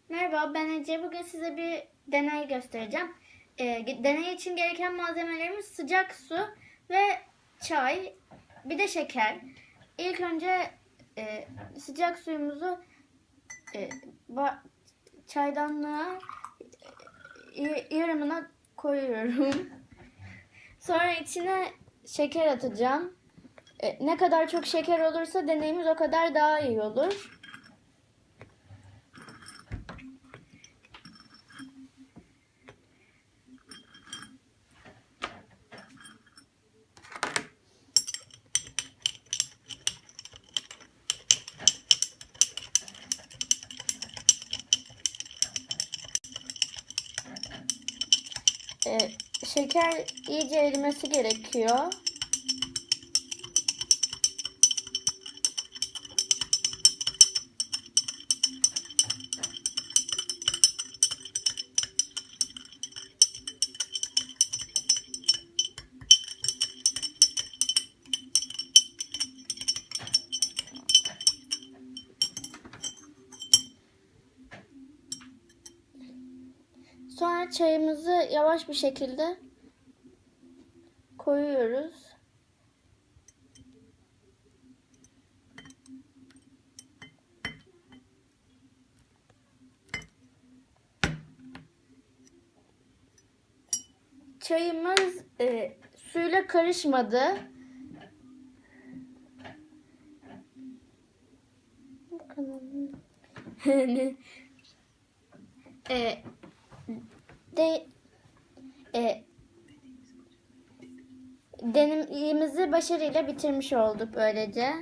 Merhaba, ben Ece. Bugün size bir deney göstereceğim. Deney için gereken malzemelerimiz sıcak su ve çay, bir de şeker. İlk önce sıcak suyumuzu çaydanlığa yarımına koyuyorum. Sonra içine şeker atacağım. Ne kadar çok şeker olursa deneyimiz o kadar daha iyi olur. Şeker iyice erimesi gerekiyor. Sonra çayımızı yavaş bir şekilde koyuyoruz. Çayımız suyla karışmadı. Deneyimizi başarıyla bitirmiş olduk böylece.